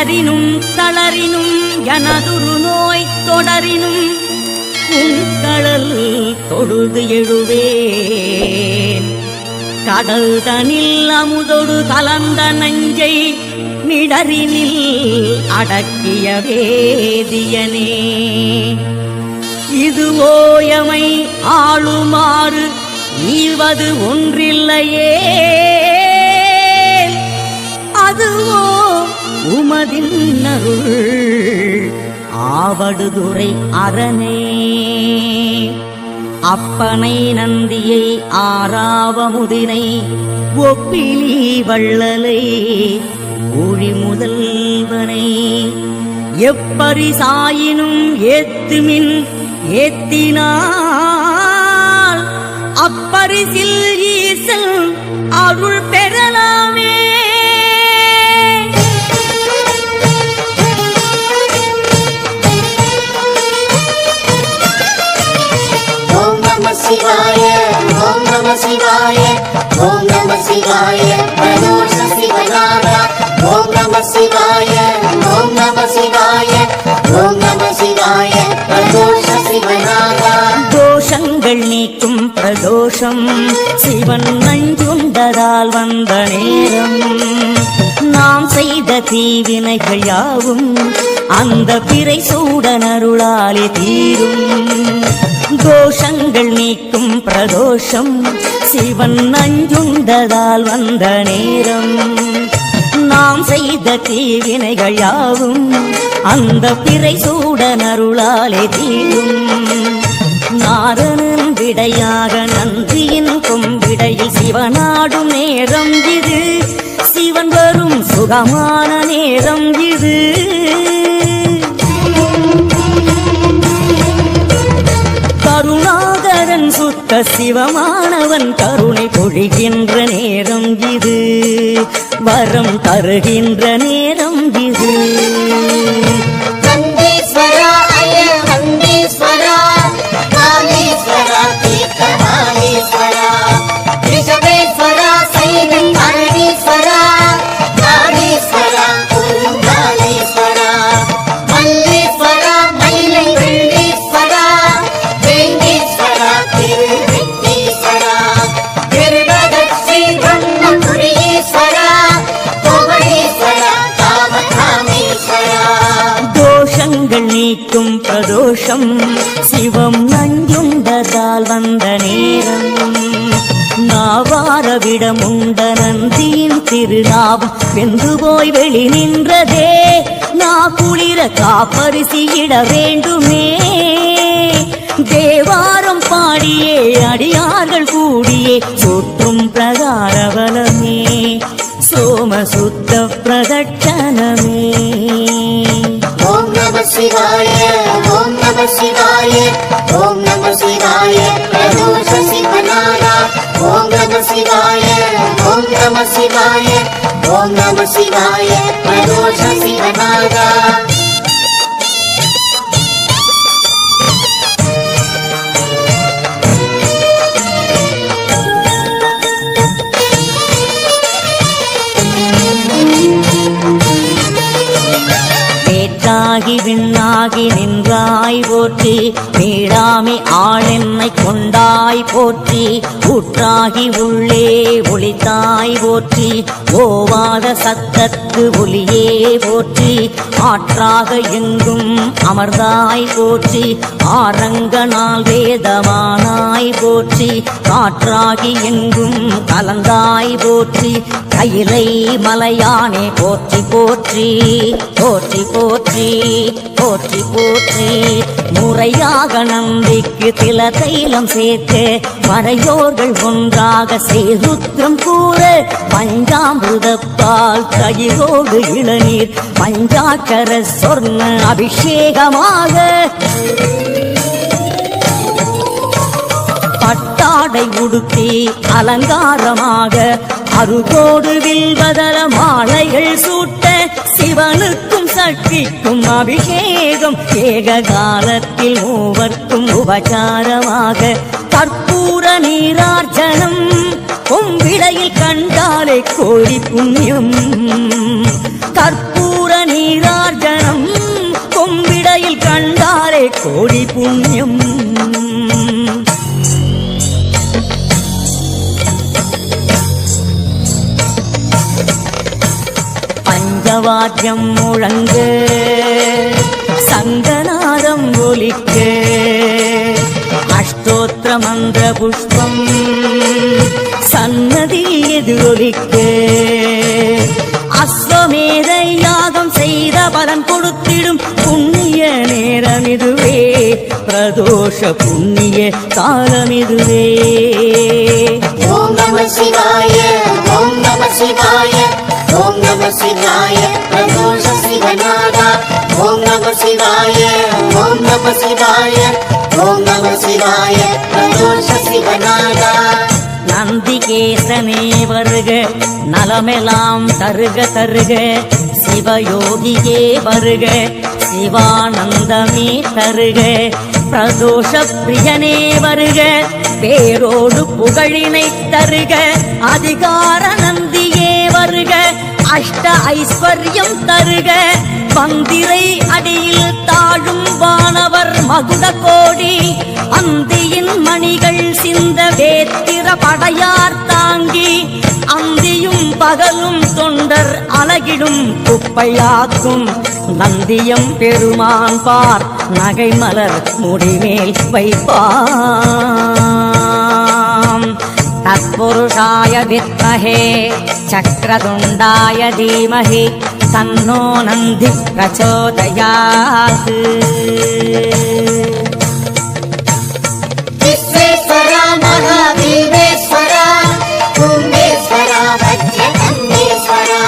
இடரினும் தளரினும் எனதுரு நோய் தொடரினும் உங்கடல் தொழுது எழுவேன். கடல் தனில் அமுதொடு கலந்த நஞ்சை நிடரினில் அடக்கிய வேதியனே. இது ஓயமை ஆளுமாறு ஈவது ஒன்றில்லையே, அதுவோ உமதின் அருள் ஆவடுதுறை அரணே. அப்பனை நந்தியை ஆராவமுதினை ஒப்பிலி வள்ளலை ஊழி முதல்வனை எப்பரிசாயினும் ஏத்துமின் ஏத்தினால் அப்பரிசில் ஈசல் அருள் பெறலாமே. शिवाय ओम नमः शिवाय ओम नमः शिवाय प्रदोष शिवनारा ओम नमः शिवाय ओम नमः शिवाय ओम नमः शिवाय प्रदोष शिवनारा. தோஷங்கள் நீக்கும் பிரதோஷம் சிவன் நஞ்சுண்டதால் வந்த நேரம். நாம் செய்த தீவினைகள் யாவும் அந்த பிறை சூடனருளாலே தீரும். தோஷங்கள் நீக்கும் பிரதோஷம் சிவன் நஞ்சுண்டதால் வந்த நேரம். நாம் செய்த தீவினைகள் யாவும் அந்த பிறை சூடனருளாலே தீரும். நாரணன் விடையாக நந்தியின் கொம்பிடையில் சிவனாடும் நேரம் இது. சிவன் வரும் சுகமான நேரம் இது. கருணாகரன் சுத்த சிவமானவன் கருணை பொழிகின்ற நேரம் இது. வரம் தருகின்ற நேரம் இது. வந்தேஸ்வரா அய வந்தேஸ்வரா காமேஸ்வரா தீர்த்தமாலேஸ்வரா ரிஷபேஸ்வரா சைனம் அரணீஸ்வரா காமேஸ்வரா குருங்காலேஸ்வரா மல்லேஸ்வரா மயிலை வெள்ளீஸ்வரா வேங்கேஸ்வரா திருவெங்கீஸ்வரா திருபதஸ்ரீ பிரம்மபுரீஸ்வரா கோவணேஸ்வரா காமகாமேஸ்வரா. தோஷங்கள் நீக்கும் பிரதோஷம் சிவம் நஞ்சுண்டதால் வந்த நேரம். நாவாரவிடமுண்ட நந்தியின் திருநாவம் வெந்து போய் வெளி நின்றதே. நா குளிர காப்பரிசியிட வேண்டுமே. தேவாரம் பாடியே அடியார்கள் கூடியே சுற்றும் பிரகாரவலமே சோமசுத்த பிரதட்சணமே. ओम नमः शिवाय ओम नमः शिवाय ओम नमः शिवाय प्रदोष शिवनारा ओम नमः शिवाय ओम नमः शिवाय ओम नमः शिवाय प्रदोष शिवनारा. வேற்றாகி விண்ணாகி நின்றாய் போற்றி. மீளாமை ஆளென்னை கொண்டாய் போற்றி. ஊற்றாகி உள்ளே ஒளித்தாய் போற்றி. ஓவாத சத்தத்து ஒளியே போற்றி. ஆற்றாக எங்கும் அமர்ந்தாய் போற்றி. ஆரங்கனால் வேதமானாய் போற்றி. காற்றாகி எங்கும் கலந்தாய் போற்றி. கையிலை மலையானே போற்றி போற்றி போற்றி போற்றி போற்றி போற்றி. முறையாக நம்பிக்கு தில தைலம் சேர்த்து மறையோர்கள் ஒன்றாக சேருத்ரம் கூற. பஞ்சாமிருதப்பால் தயிரோடு இளநீர் பஞ்சாக்கர சொர்ண அபிஷேகமாக பட்டாடை உடுத்தி அலங்காரமாக அருகோடு வில்வதர மாலைகள் சூட்ட. சிவனுக்கும் சக்திக்கும் அபிஷேகம் ஏக காலத்தில் மூவர்க்கும் உபசாரமாக. கற்பூர நீரார்ச்சனம் கொம்பிடையில் கண்டாலே கோடி புண்ணியம். கற்பூர நீரார்ஜனம் கொம்பிடையில் கண்டாரே கோடி புண்ணியம். பஞ்சவாத்தியம் முழங்க சங்கநாதம் ஒலிக்க அஷ்டோத்திர மந்திர புஷ்பம் சன்னதி எதிரொலிக்க அஸ்வமேத யாகம் செய்த பலன் கொடுத்திடும் புண்ணிய நேரம் இதுவே, பிரதோஷ புண்ணிய காலம் இதுவே. ஓம் நம சிவாய ஓம் நம சிவாய ஓம் நம சிவாய பிரதோஷ சிவநாதா. ஓம் நம சிவாய ஓம் நம சிவாய ஓம் நம சிவாய பிரதோஷ சிவநாதா. நந்திகேசனே வருக, நலமெல்லாம் தருக தருக, சிவயோகியே வருக, சிவானந்தமே தருக, பிரதோஷ பிரியனே வருக, பேரோடு புகழினை தருக, அதிகார நந்தியே வருக, அஷ்ட ஐஸ்வர்யம் தருக, பந்திரை அடியில் தாழும் வானவர் மகுட கோடி, அந்தியின் மணிகள் சிந்த வேத்திர படையார் தாங்கி, அந்தியும் பகலும் தொண்டர் அலகிடும் குப்பையாக்கும், நந்தியம் பெருமான் பார் நகை மலர் முடிமேல் வைப்பாம். தத்புருஷாய வித்மஹே சக்ரதுண்டாய தீமஹி தன்னோ நந்தி பிரச்சோதயாத். விஸ்வேஸ்வரா மகாதேவேஸ்வரா கும்பேஸ்வரா வஜ்ரகம்பேஸ்வரா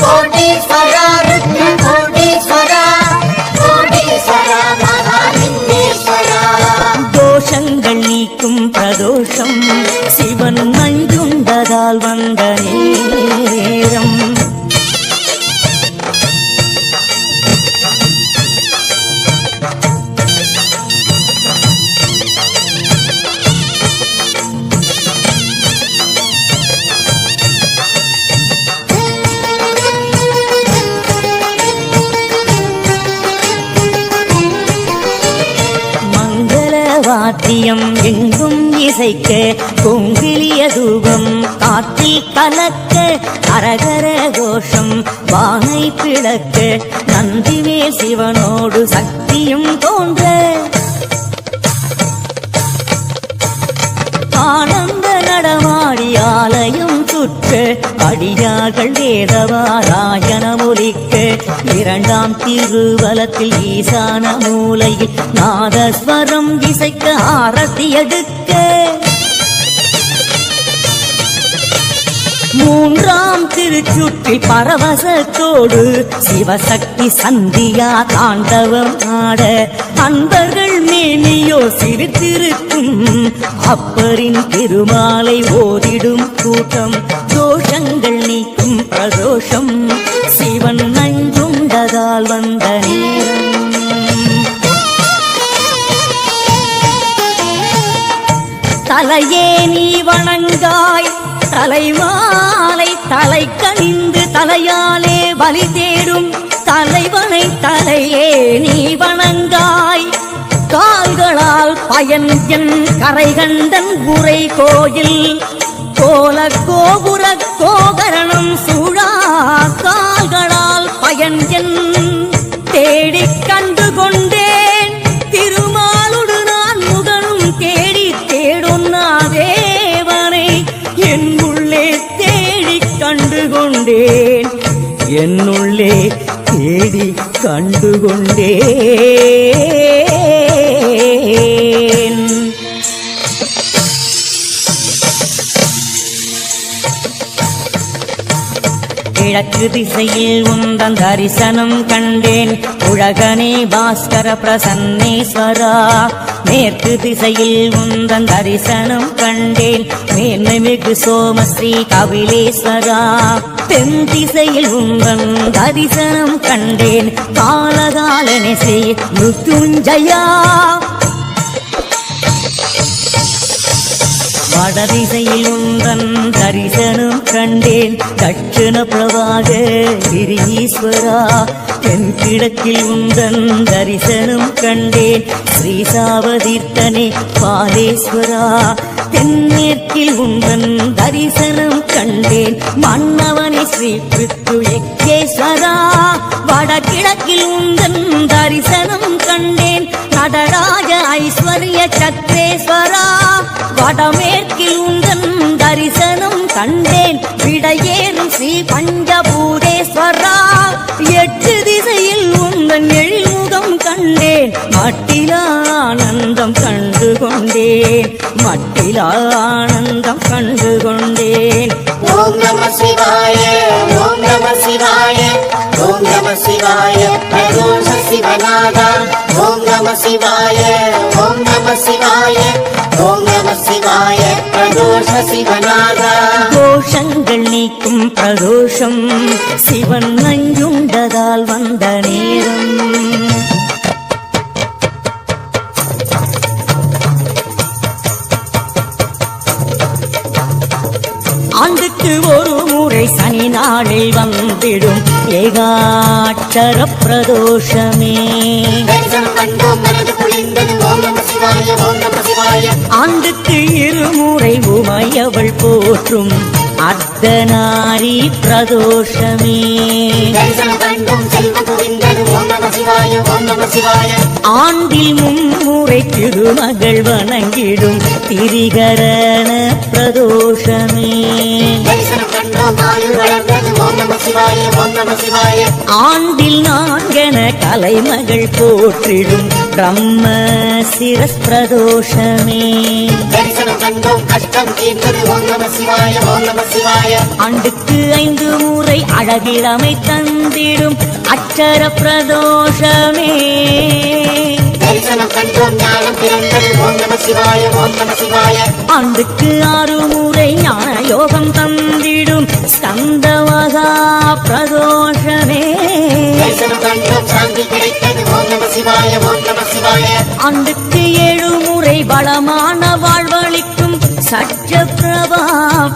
கோடீஸ்வரா ருத்ர கோடீஸ்வரா கோடீஸ்வரா மகாலிங்கேஸ்வரா. தோஷங்கள் நீக்கும் பிரதோஷம் சிவன் நஞ்சுண்டதால் வந்த நேரம். வாத்தியம் எங்கும் இசைக்க, கொங்கிலிய தூபம் காற்றில் கலக்க, அரகர கோஷம் வானை பிளக்க, நந்திவே சிவனோடு சக்தியும் தோன்ற, ஆனந்த நடமாடி ஆலயம் சுற்ற, அடியார்கள் வேதவாராயண ஒலிக்க, இரண்டாம் திருவலத்தில் ஈசான மூலையில் நாதஸ்வரம் இசைக்க ஆரத்தி எடுக்க, மூன்றாம் திருச்சுற்றில் பரவசத்தோடு சிவசக்தி சந்தியா தாண்டவம் ஆட, அன்பர்கள் மேனியோ சிரித்திருக்கும், அப்பரின் திருமாலை ஓதிடும் கூட்டம், தோஷங்கள் நீக்கும் பிரதோஷம் சிவன் நஞ்சுண்டதால் வந்த நேரம். தலையே நீ வணங்காய் தலைமாலை தலை கணிந்து, தலையாலே பலி தேடும் தலைவனை தலையே நீ வணங்காய், கால்களால் பயன் என் கரைகண்டன் உரை கோயில், கோல கோபுர கோகரணம் சூழா, கால்களால் பயன் என் தேடிக் கண்டு கொண்டேன், திருமாலுடு நான் முகனும் தேடி தேடொன்னா தேவனை என் உள்ளே தேடிக் கண்டு கொண்டேன், என்னுள்ளே தேடி கண்டு கொண்டேன். கிழக்கு திசையில் உந்தன் தரிசனம் கண்டேன், உலகனே பாஸ்கர பிரசன்னேஸ்வரா, மேற்கு திசையில் உந்தன் தரிசனம் கண்டேன், மேன்மைமிகு சோமஸ்ரீ கபிலேஸ்வரா, தென் திசையில் உந்தன் தரிசனம் கண்டேன், காலகாலனே ஸ்ரீ மிருத்யுஞ்சயா. வடதிசையில் உந்தன் தரிசனம் கண்டேன் தட்சிண பிரபாக கிரீஸ்வரா தென்கிழக்கில் உந்தன் தரிசனம் கண்டேன் ஸ்ரீசாவதீர்த்தனே பாலேஸ்வரா தென்மேற்கில் உந்தன் தரிசனம் கண்டேன் மன்னவனே ஸ்ரீ பிருத்துயேஸ்வரா வடகிழக்கில் உந்தன் தரிசனம் கண்டேன் நடராஜ ஐஸ்வர்ய சக்ரேஸ்வரா வடமேற்கில் உந்தன் தரிசனம் கண்டேன் விடையேறும் ஸ்ரீ பஞ்சபூதேஸ்வரா எட்டு திசையில் உந்தன் எழில்முகம் கண்டேன் மட்டிலானந்தம் கண்டு கொண்டேன் மட்டிலானந்தம் கண்டு கொண்டேன் ஓம் நம சிவாய ஓம் நம சிவாய ஓம் நம சிவாய பிரதோஷ சிவநாதா ஓம் நம சிவாய ஓம் நம சிவாய ஓம் நம சிவாய பிரதோஷ சிவநாதா தோஷங்கள் நீக்கும் பிரதோஷம் சிவன் நஞ்சுண்டதால் வந்த நேரம் ஆண்டுக்கு ஒரு முறை சனி நாளில் வந்திடும் ஏகாட்சர பிரதோஷமே தரிசனம் கண்டோம் மனது குளிர்ந்தது ஓம் நம சிவாய ஓம் நம சிவாய ஆண்டுக்கு இருமுறை உமையவள் போற்றும் அர்த்தநாரி பிரதோஷமே தரிசனம் கண்டோம் செல்வம் குவிந்தது ஓம் நம சிவாய ஓம் நம சிவாய ஆண்டில் மும்முறை திருமகள் வணங்கிடும் திரிகரண பிரதோஷமே தரிசனம் கண்டோம் ஆயுள் வளர்ந்தது ஓம் நம சிவாய ஓம் நம சிவாய ஆண்டில் நான்கென கலைமகள் போற்றிடும் பிரம்ம சிரஸ் பிரதோஷமே தரிசனம் கண்டோம் கஷ்டம் தீர்ந்தது ஓம் நம சிவாய ஓம் நம சிவாய ஆண்டுக்கு 5 முறை அழகிழமை தந்திடும் அச்சர பிரதோஷமே தரிசனம் கண்டோம் ஞானம் பிறந்தது ஓம் நம சிவாய ஓம் நம சிவாய ஆண்டுக்கு 6 முறை ஞான யோகம் தந்திடும் ஸ்கந்தவகா பிரதோஷமே தரிசனம் கண்டோம் சாந்தி கிடைத்தது ஓம் நம சிவாய ஓம் நம சிவாய ஆண்டுக்கு 7 முறை பலமான வாழ்வளிக்கும் சட்ச பிரபா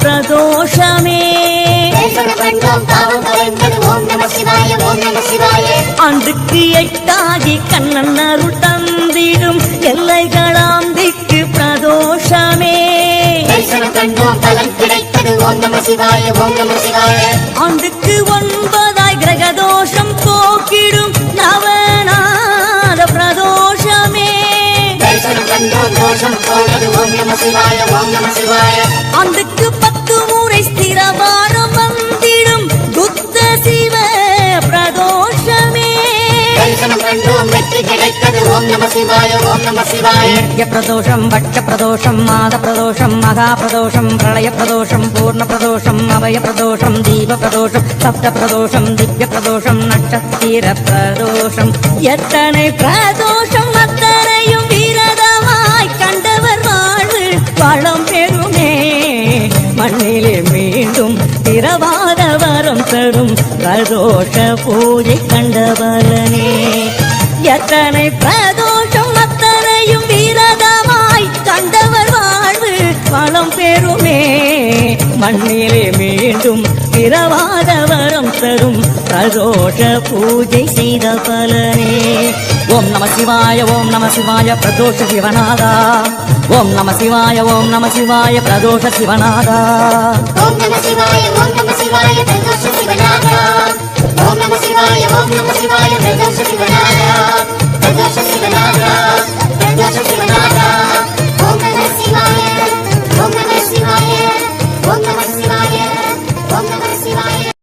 பிரதோஷமே தரிசனம் கண்டோம் பாவம் கலைந்தது ஓம் நம சிவாய ஓம் நம சிவாய ஆண்டுக்கு 8 கண்ணன் அருள் தந்திடும் எல்லைகளாம் திக்கு பிரதோஷமே தரிசனம் கண்டோம் பலன் கிடைத்தது ஓம் நம சிவாய ஓம் நம சிவாய ஆண்டுக்கு 9 கிரகதோஷம் போக்கிடும் நவநாத பிரதோஷமே தரிசனம் கண்டோம் தோஷம் போனது ஓம் நம சிவாய ஓம் நம சிவாய ஆண்டுக்கு 10 முறை ஸ்திரவாரம் வந்திடும் புத்த சிவ பிரதோஷமே தரிசனம் கண்டோம் வெற்றி கிடைத்தது ஓம் நம சிவாய ஓம் நம சிவாய நித்ய பிரதோஷம் பட்ச பிரதோஷம் மாத பிரதோஷம் மகா பிரதோஷம் பிரளய பிரதோஷம் பூர்ண பிரதோஷம் அபய பிரதோஷம் தீப பிரதோஷம் சப்த பிரதோஷம் திவ்ய பிரதோஷம் நட்சத்திர பிரதோஷம் எத்தனை பிரதோஷம் அத்தனையும் விரதமாய் கண்டவர் வாழ்வு வளம் பெறுமே மண்ணிலே மீண்டும் திரவாத வரம் தரும் பிரதோஷ பூஜை கண்டவலனே எத்தனை பிரதோஷம் அத்தனையும் விரதமாய் கண்டவர் வாழ்வு வளம் பெறுமே மண்ணிலே மீண்டும் திரவாத வரம் தரும் பிரதோஷ பூஜை செய்த பலனே ஓம் நம சிவாய ஓம் நம சிவாய பிரதோஷ சிவநாதா ஓம் நம சிவாய ஓம் நம சிவாய பிரதோஷ சிவநாதா ஓம் நம சிவாய ஓம் நம சிவாய பிரதோஷ சிவநாதா ஓம் நம சிவாய ஓம் நம சிவாய பிரதோஷ சிவநாதா